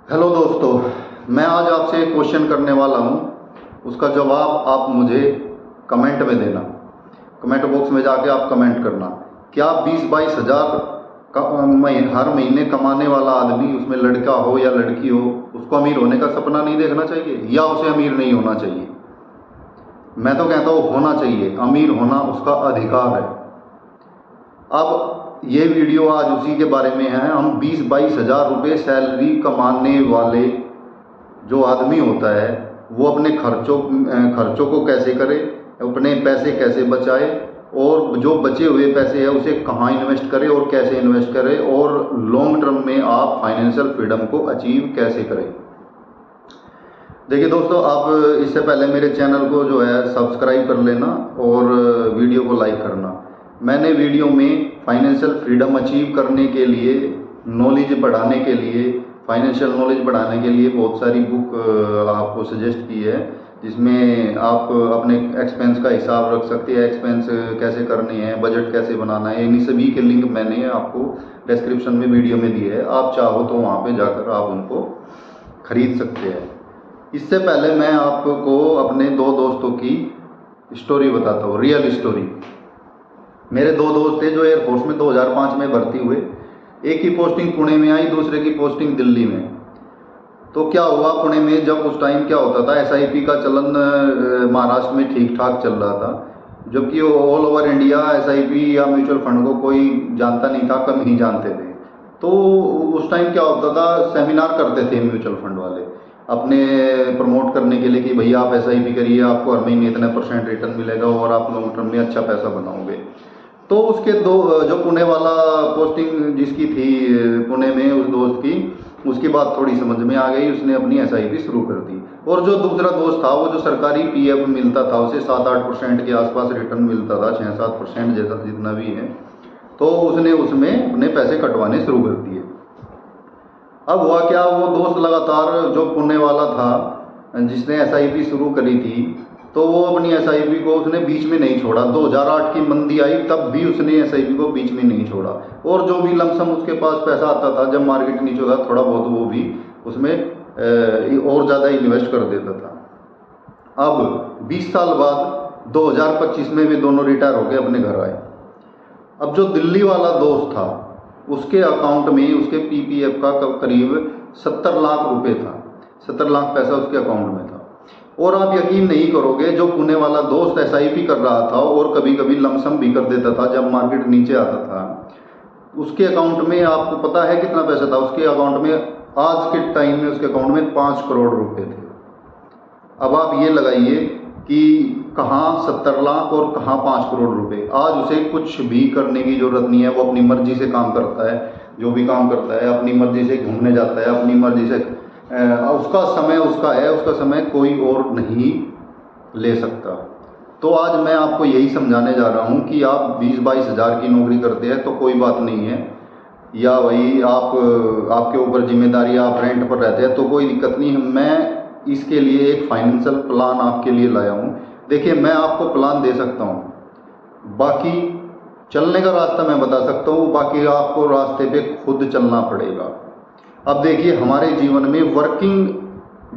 Hello दोस्तों, मैं आज आपसे एक क्वेश्चन करने वाला हूँ। उसका जवाब आप मुझे कमेंट में देना। कमेंट बॉक्स में जाके आप कमेंट करना। क्या 20-22 हज़ार हर महीने कमाने वाला आदमी, उसमें लड़का हो या लड़की हो, उसको अमीर होने का सपना नहीं देखना चाहिए या उसे अमीर नहीं होना चाहिए? मैं तो कहता हूँ होना चाहिए। अमीर होना उसका अधिकार है। अब ये वीडियो आज उसी के बारे में है। हम 20-22 हज़ार रुपये सैलरी कमाने वाले जो आदमी होता है वो अपने खर्चों को कैसे करे, अपने पैसे कैसे बचाए, और जो बचे हुए पैसे है उसे कहाँ इन्वेस्ट करे और कैसे इन्वेस्ट करे, और लॉन्ग टर्म में आप फाइनेंशियल फ्रीडम को अचीव कैसे करें। देखिए दोस्तों, आप इससे पहले मेरे चैनल को जो है सब्सक्राइब कर लेना और वीडियो को लाइक करना। मैंने वीडियो में फाइनेंशियल फ्रीडम अचीव करने के लिए, नॉलेज बढ़ाने के लिए, फाइनेंशियल नॉलेज बढ़ाने के लिए बहुत सारी बुक आपको सजेस्ट की है, जिसमें आप अपने एक्सपेंस का हिसाब रख सकते हैं, एक्सपेंस कैसे करने हैं, बजट कैसे बनाना है। इन सभी के लिंक मैंने आपको डिस्क्रिप्शन में वीडियो में दिए है। आप चाहो तो वहाँ पे जाकर आप उनको खरीद सकते हैं। इससे पहले मैं आपको अपने दो दोस्तों की स्टोरी बताता हूँ, रियल स्टोरी। मेरे दो दोस्त थे जो एयरफोर्स में 2005 में भर्ती हुए। एक की पोस्टिंग पुणे में आई, दूसरे की पोस्टिंग दिल्ली में। तो क्या हुआ, पुणे में जब उस टाइम क्या होता था, एसआईपी का चलन महाराष्ट्र में ठीक ठाक चल रहा था, जबकि ऑल ओवर इंडिया एसआईपी या म्यूचुअल फंड को कोई जानता नहीं था, कम ही जानते थे। तो उस टाइम क्या होता था, सेमिनार करते थे म्यूचुअल फंड वाले अपने प्रमोट करने के लिए कि भैया आप एसआईपी करिए, आपको हर महीने इतने % रिटर्न मिलेगा और आप लॉन्ग टर्म में अच्छा पैसा बनाओगे। तो उसके जो पुणे वाला पोस्टिंग जिसकी थी पुणे में, उस दोस्त की, उसकी बात थोड़ी समझ में आ गई। उसने अपनी एसआईपी शुरू कर दी। और जो दूसरा दोस्त था, वो जो सरकारी पीएफ मिलता था उसे 7-8% के आसपास रिटर्न मिलता था, 6-7% जैसा जितना भी है, तो उसने उसमें अपने पैसे कटवाने शुरू कर दिए। अब हुआ क्या, वो दोस्त लगातार, जो पुणे वाला था जिसने एसआईपी शुरू करी थी, तो वो अपनी एसआईपी को उसने बीच में नहीं छोड़ा। 2008 की मंदी आई तब भी उसने एसआईपी को बीच में नहीं छोड़ा। और जो भी लमसम उसके पास पैसा आता था, जब मार्केट नीचे होता थोड़ा बहुत, वो भी उसमें और ज़्यादा इन्वेस्ट कर देता था। अब 20 साल बाद 2025 में वे दोनों रिटायर होकर अपने घर आए। अब जो दिल्ली वाला दोस्त था, उसके अकाउंट में उसके पीपीएफ का करीब 70 लाख रुपए था। 70 लाख पैसा उसके अकाउंट में था। और आप यकीन नहीं करोगे, जो पुणे वाला दोस्त एसआईपी कर रहा था और कभी कभी लमसम भी कर देता था जब मार्केट नीचे आता था, उसके अकाउंट में आपको पता है कितना पैसा था? उसके अकाउंट में आज के टाइम में उसके अकाउंट में 5 करोड़ रुपए थे। अब आप ये लगाइए कि कहाँ 70 लाख और कहाँ 5 करोड़ रुपए। आज उसे कुछ भी करने की जरूरत नहीं है। वो अपनी मर्जी से काम करता है, जो भी काम करता है अपनी मर्जी से घूमने जाता है, अपनी मर्जी से, उसका समय उसका है, उसका समय कोई और नहीं ले सकता। तो आज मैं आपको यही समझाने जा रहा हूँ कि आप 20-22 हज़ार की नौकरी करते हैं तो कोई बात नहीं है, या वही आपके ऊपर जिम्मेदारी, आप रेंट पर रहते हैं तो कोई दिक्कत नहीं है। मैं इसके लिए एक फाइनेंशियल प्लान आपके लिए लाया हूँ। देखिए, मैं आपको प्लान दे सकता हूँ, बाकी चलने का रास्ता मैं बता सकता हूँ, बाकी आपको रास्ते पे खुद चलना पड़ेगा। अब देखिए, हमारे जीवन में वर्किंग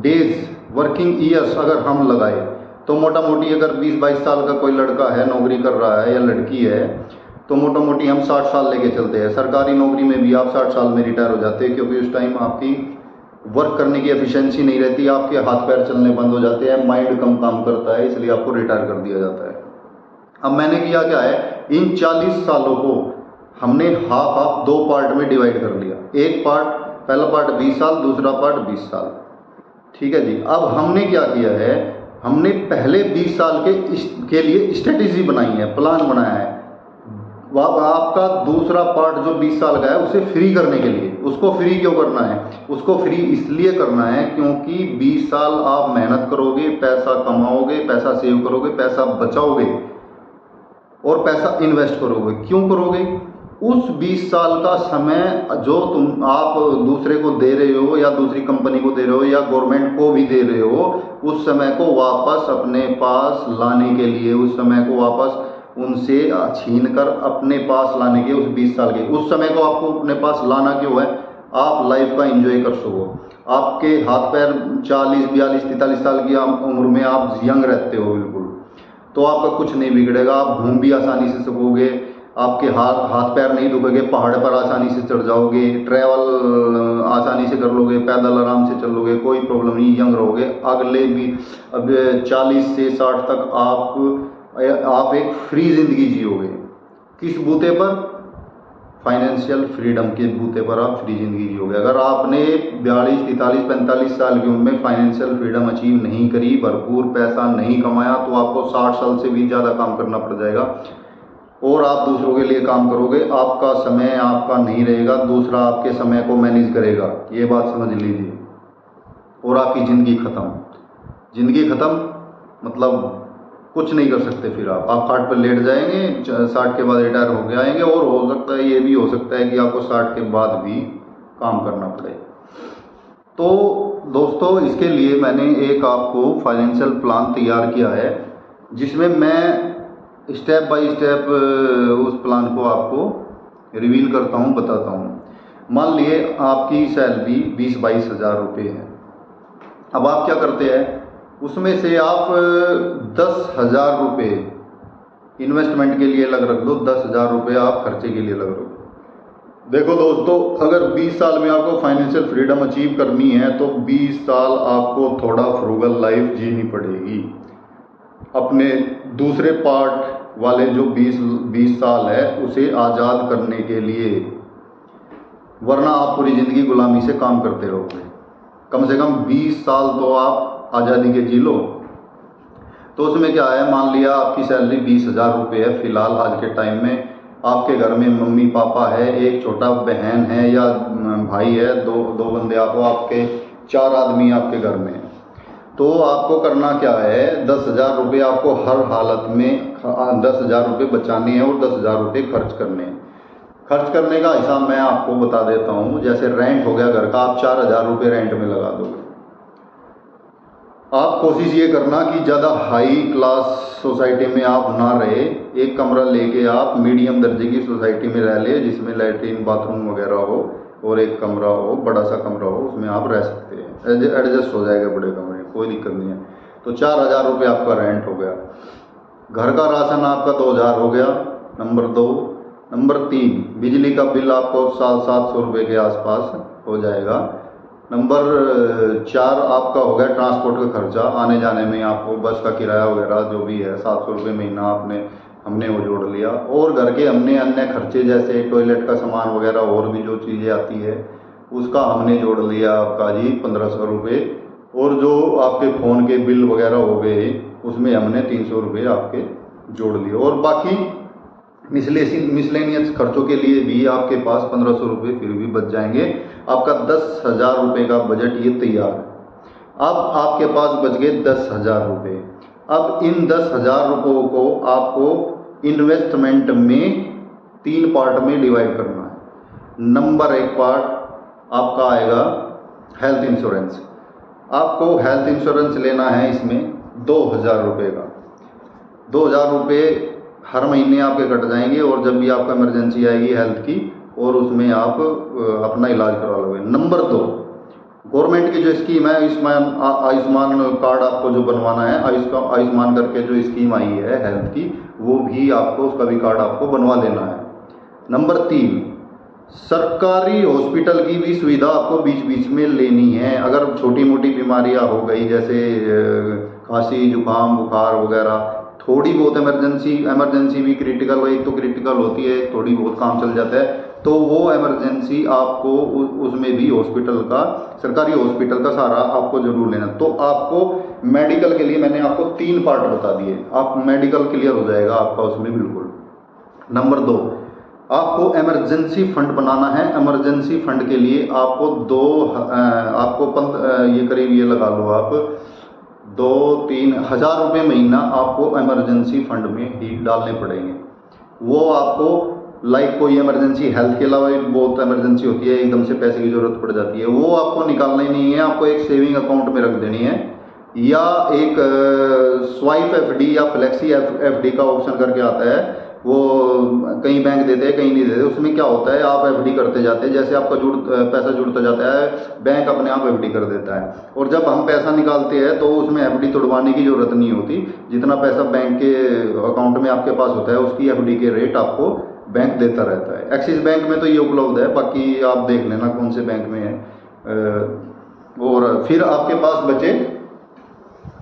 डेज, वर्किंग ईयर्स अगर हम लगाए तो मोटा मोटी अगर 20-22 साल का कोई लड़का है, नौकरी कर रहा है, या लड़की है, तो मोटा मोटी हम 60 साल लेके चलते हैं। सरकारी नौकरी में भी आप 60 साल में रिटायर हो जाते हैं, क्योंकि उस टाइम आपकी वर्क करने की एफिशिएंसी नहीं रहती, आपके हाथ पैर चलने बंद हो जाते हैं, माइंड कम काम करता है, इसलिए आपको रिटायर कर दिया जाता है। अब मैंने किया क्या है, इन 40 सालों को हमने हाफ 2 पार्ट में डिवाइड कर लिया। एक पार्ट, पहला पार्ट 20 साल, दूसरा पार्ट 20 साल। ठीक है जी। अब हमने क्या किया है, हमने पहले 20 साल के लिए स्ट्रेटेजी बनाई है, प्लान बनाया है। आपका दूसरा पार्ट जो 20 साल का है उसे फ्री करने के लिए, उसको फ्री क्यों करना है? उसको फ्री इसलिए करना है क्योंकि 20 साल आप मेहनत करोगे, पैसा कमाओगे, पैसा सेव करोगे, पैसा बचाओगे और पैसा इन्वेस्ट करोगे। क्यों करोगे? उस 20 साल का समय जो आप दूसरे को दे रहे हो, या दूसरी कंपनी को दे रहे हो, या गवर्नमेंट को भी दे रहे हो, उस समय को वापस अपने पास लाने के लिए, उस समय को वापस उनसे छीन कर अपने पास लाने के, उस 20 साल के उस समय को आपको अपने पास लाना क्यों है? आप लाइफ का एंजॉय कर सको। आपके हाथ पैर 40, 42, 43 साल की उम्र में आप यंग रहते हो बिल्कुल, तो आपका कुछ नहीं बिगड़ेगा। आप घूम भी आसानी से सकोगे, आपके हाथ पैर नहीं दुखेंगे, पहाड़ पर आसानी से चढ़ जाओगे, ट्रैवल आसानी से कर लोगे, पैदल आराम से चल लोगे, कोई प्रॉब्लम नहीं, यंग रहोगे। अगले भी अब 40 से 60 तक आप एक फ्री ज़िंदगी जियोगे। किस बूते पर? फाइनेंशियल फ्रीडम के बूते पर आप फ्री ज़िंदगी जियोगे। अगर आपने 42, 43, 45 साल की उम्र में फाइनेंशियल फ्रीडम अचीव नहीं करी, भरपूर पैसा नहीं कमाया, तो आपको 60 साल से भी ज़्यादा काम करना पड़ जाएगा और आप दूसरों के लिए काम करोगे। आपका समय आपका नहीं रहेगा, दूसरा आपके समय को मैनेज करेगा, ये बात समझ लीजिए। और आपकी ज़िंदगी ख़त्म। ज़िंदगी ख़त्म मतलब कुछ नहीं कर सकते। फिर आप खाट पर लेट जाएंगे, 60 के बाद रिटायर हो के आएंगे, और हो सकता है, ये भी हो सकता है कि आपको 60 के बाद भी काम करना पड़े। तो दोस्तों, इसके लिए मैंने एक आपको फाइनेंशियल प्लान तैयार किया है, जिसमें मैं स्टेप बाय स्टेप उस प्लान को आपको रिवील करता हूँ, बताता हूँ। मान लिए आपकी सैलरी 20-22 हज़ार रुपये है। अब आप क्या करते हैं, उसमें से आप 10,000 रुपये इन्वेस्टमेंट के लिए रख दो, 10,000 रुपये आप खर्चे के लिए रख दो। देखो दोस्तों, अगर 20 साल में आपको फाइनेंशियल फ्रीडम अचीव करनी है तो 20 साल आपको थोड़ा फ्रूगल लाइफ जीनी पड़ेगी। अपने दूसरे पार्ट वाले जो 20 साल है उसे आज़ाद करने के लिए, वरना आप पूरी ज़िंदगी गुलामी से काम करते रहोगे। कम से कम 20 साल तो आप आज़ादी के जी लो। तो उसमें क्या है, मान लिया आपकी सैलरी 20,000 रुपये है फ़िलहाल आज के टाइम में। आपके घर में मम्मी पापा है, एक छोटा बहन है या भाई है, दो बंदे आपके 4 आदमी आपके घर में। तो आपको करना क्या है, 10,000 रुपये आपको हर हालत में 10,000 रुपये बचाने हैं और 10,000 रुपये खर्च करने हैं। खर्च करने का हिसाब मैं आपको बता देता हूँ। जैसे रेंट हो गया घर का, आप 4,000 रुपये रेंट में लगा दोगे। आप कोशिश ये करना कि ज़्यादा हाई क्लास सोसाइटी में आप ना रहे। एक कमरा लेके आप मीडियम दर्जे की सोसाइटी में रह ले, जिसमें लैट्रीन बाथरूम वगैरह हो और एक कमरा हो, बड़ा सा कमरा हो, उसमें आप रह सकते हैं। एडजस्ट हो जाएगा बड़े कमरे, कोई दिक्कत नहीं है। तो 4,000 रुपये आपका रेंट हो गया। घर का राशन आपका 2,000 हो गया, नंबर 2। नंबर 3, बिजली का बिल आपको 700 रुपये के आसपास हो जाएगा। नंबर 4 आपका हो गया ट्रांसपोर्ट का खर्चा, आने जाने में आपको बस का किराया वगैरह जो भी है 700 रुपये महीना हमने वो जोड़ लिया। और घर के हमने अन्य खर्चे जैसे टॉयलेट का सामान वगैरह और भी जो चीज़ें आती है उसका हमने जोड़ लिया आपका जी 1,500 रुपये। और जो आपके फ़ोन के बिल वगैरह हो गए उसमें हमने 300 रुपये आपके जोड़ लिए। और बाकी मिसलेनियस खर्चों के लिए भी आपके पास 1,500 रुपये फिर भी बच जाएंगे। आपका 10,000 रुपये का बजट ये तैयार है। अब आपके पास बच गए 10,000 रुपये। अब इन 10,000 रुपयों को आपको इन्वेस्टमेंट में 3 पार्ट में डिवाइड करना है। नंबर 1 पार्ट आपका आएगा हेल्थ इंश्योरेंस। आपको हेल्थ इंश्योरेंस लेना है, इसमें 2,000 रुपये का। 2,000 रुपये हर महीने आपके कट जाएंगे और जब भी आपको इमरजेंसी आएगी हेल्थ की, और उसमें आप अपना इलाज करवा लोगे। नंबर 2, गवर्नमेंट की जो स्कीम है आयुष्मान कार्ड आपको जो बनवाना है, आयुष्मान करके जो स्कीम आई है हेल्थ की, वो भी आपको, उसका भी कार्ड आपको बनवा लेना है। नंबर 3, सरकारी हॉस्पिटल की भी सुविधा आपको बीच बीच में लेनी है। अगर छोटी मोटी बीमारियां हो गई जैसे खांसी जुकाम बुखार वगैरह, थोड़ी बहुत इमरजेंसी भी क्रिटिकल हो, एक तो क्रिटिकल होती है, थोड़ी बहुत काम चल जाता है, तो वो इमरजेंसी आपको उसमें भी हॉस्पिटल का, सरकारी हॉस्पिटल का सहारा आपको जरूर लेना। तो आपको मेडिकल के लिए मैंने आपको 3 पार्ट बता दिए, आप मेडिकल क्लियर हो जाएगा आपका उसमें बिल्कुल। नंबर 2, आपको इमरजेंसी फंड बनाना है। इमरजेंसी फंड के लिए आपको ये करीब ये लगा लो आप 2-3 हज़ार रुपये महीना आपको इमरजेंसी फंड में ही डालने पड़ेंगे। वो आपको लाइक कोई इमरजेंसी, हेल्थ के अलावा भी बहुत इमरजेंसी होती है, एकदम से पैसे की ज़रूरत पड़ जाती है, वो आपको निकालना ही नहीं है। आपको एक सेविंग अकाउंट में रख देनी है, या एक स्वाइप एफडी या फ्लेक्सी एफडी का ऑप्शन करके आता है, वो कहीं बैंक देते हैं कहीं नहीं देते। उसमें क्या होता है, आप एफडी करते जाते हैं, जैसे आपका पैसा जुड़ता जाता है बैंक अपने आप एफडी कर देता है। और जब हम पैसा निकालते हैं तो उसमें एफडी तोड़वाने की ज़रूरत नहीं होती। जितना पैसा बैंक के अकाउंट में आपके पास होता है उसकी एफडी के रेट आपको बैंक देता रहता है। एक्सिस बैंक में तो ये उपलब्ध है, बाकी आप देख लेना कौन से बैंक में है। और फिर आपके पास बचे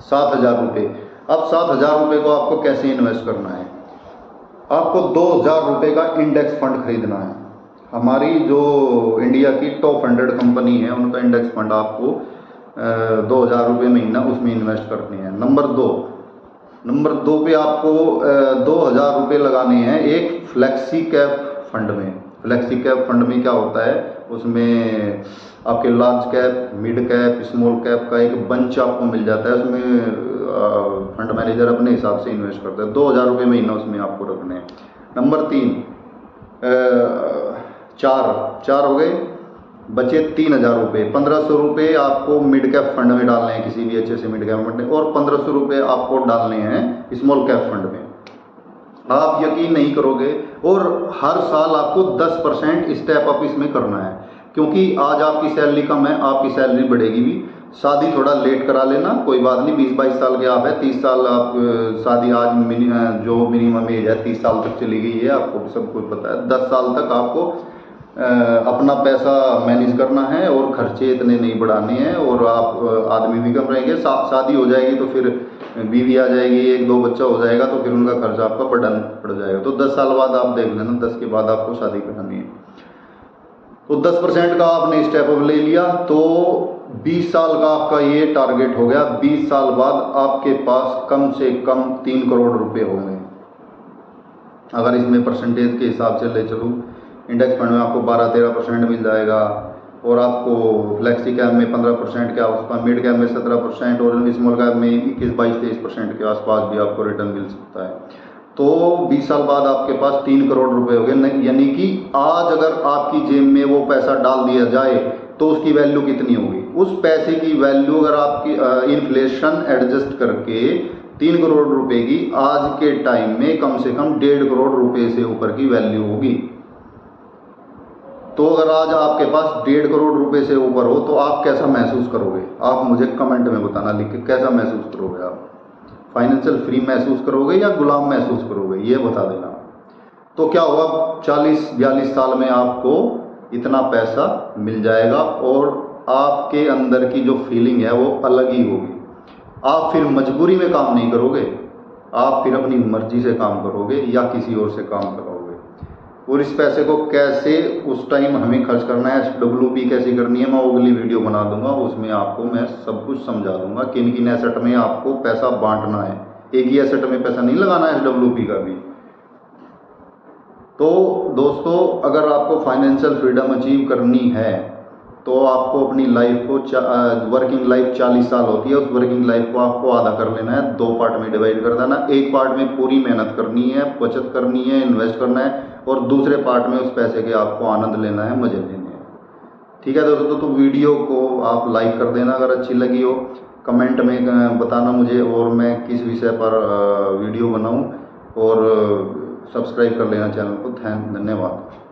7,000 रुपये। अब 7,000 रुपये को आपको कैसे इन्वेस्ट करना है? आपको 2,000 रुपये का इंडेक्स फंड खरीदना है। हमारी जो इंडिया की टॉप 100 कंपनी है उनका इंडेक्स फंड आपको 2,000 रुपये महीना उसमें इन्वेस्ट करनी है। नंबर दो पे आपको 2,000 रुपये लगाने हैं एक फ्लेक्सी कैप फंड में। फ्लेक्सी कैप फंड में क्या होता है, उसमें आपके large cap, mid cap, small cap का एक बंच आपको मिल जाता है। उसमें फंड मैनेजर अपने हिसाब से इन्वेस्ट करता है। 2,000 रुपये महीना उसमें आपको रखने हैं। नंबर 3 चार हो गए, बचे 3,000 रुपये। 1,500 रुपये आपको मिड कैप फंड में डालने हैं, किसी भी अच्छे से मिड कैप फंड में, और 1,500 रुपये आपको डालने हैं स्मॉल कैप फंड में। आप यकीन नहीं करोगे, और हर साल आपको 10% स्टेप अप इसमें करना है, क्योंकि आज आपकी सैलरी कम है, आपकी सैलरी बढ़ेगी भी। शादी थोड़ा लेट करा लेना, कोई बात नहीं, 20-22 साल के आप है, 30 साल आप शादी आज जो मिनिमम एज है 30 साल तक चली गई है, आपको सब कुछ पता है। 10 साल तक आपको अपना पैसा मैनेज करना है और खर्चे इतने नहीं बढ़ाने हैं, और आप आदमी भी कम रहेंगे। शादी हो जाएगी तो फिर बीवी आ जाएगी, 1-2 बच्चा हो जाएगा तो फिर उनका खर्चा आपका बढ़न पड़ जाएगा। तो 10 साल बाद आप देख लेना, 10 के बाद आपको शादी करानी है। तो 10% का आपने स्टेप अप ले लिया, तो 20 साल का आपका ये टारगेट हो गया। 20 साल बाद आपके पास कम से कम 3 करोड़ रुपए होंगे। अगर इसमें परसेंटेज के हिसाब से ले चलूँ, इंडेक्स फंड में आपको 12-13% मिल जाएगा, और आपको फ्लेक्सी कैप में 15% के आसपास, मिड कैप में 17%, और स्मॉल कैप में 21-22-23% के आसपास भी आपको रिटर्न मिल सकता है। तो 20 साल बाद आपके पास 3 करोड़ रुपए हो गए। यानी कि आज अगर आपकी जेब में वो पैसा डाल दिया जाए तो उसकी वैल्यू कितनी होगी? उस पैसे की वैल्यू अगर आपकी इन्फ्लेशन एडजस्ट करके 3 करोड़ रुपए की आज के टाइम में कम से कम 1.5 करोड़ रुपए से ऊपर की वैल्यू होगी। तो अगर आज आपके पास 1.5 करोड़ रुपए से ऊपर हो तो आप कैसा महसूस करोगे? आप मुझे कमेंट में बताना, लिख के कैसा महसूस करोगे? आप फाइनेंशियल फ्री महसूस करोगे या गुलाम महसूस करोगे, ये बता देना। तो क्या होगा, 40-42 साल में आपको इतना पैसा मिल जाएगा, और आपके अंदर की जो फीलिंग है वो अलग ही होगी। आप फिर मजबूरी में काम नहीं करोगे, आप फिर अपनी मर्जी से काम करोगे या किसी और से काम करोगे। और इस पैसे को कैसे उस टाइम हमें खर्च करना है, SWP कैसे करनी है, मैं अगली वीडियो बना दूंगा, उसमें आपको मैं सब कुछ समझा दूंगा। किन किन एसेट में आपको पैसा बांटना है, एक ही एसेट में पैसा नहीं लगाना है SWP का भी। तो दोस्तों, अगर आपको फाइनेंशियल फ्रीडम अचीव करनी है तो आपको अपनी लाइफ को वर्किंग लाइफ 40 साल होती है, उस वर्किंग लाइफ को आपको आधा कर लेना है, 2 पार्ट में डिवाइड कर देना। एक पार्ट में पूरी मेहनत करनी है, बचत करनी है, इन्वेस्ट करना है, और दूसरे पार्ट में उस पैसे के आपको आनंद लेना है, मजे लेने हैं। ठीक है दोस्तों, तो वीडियो को आप लाइक कर देना अगर अच्छी लगी हो, कमेंट में बताना मुझे और मैं किस विषय पर वीडियो बनाऊं, और सब्सक्राइब कर लेना चैनल को। धन्यवाद।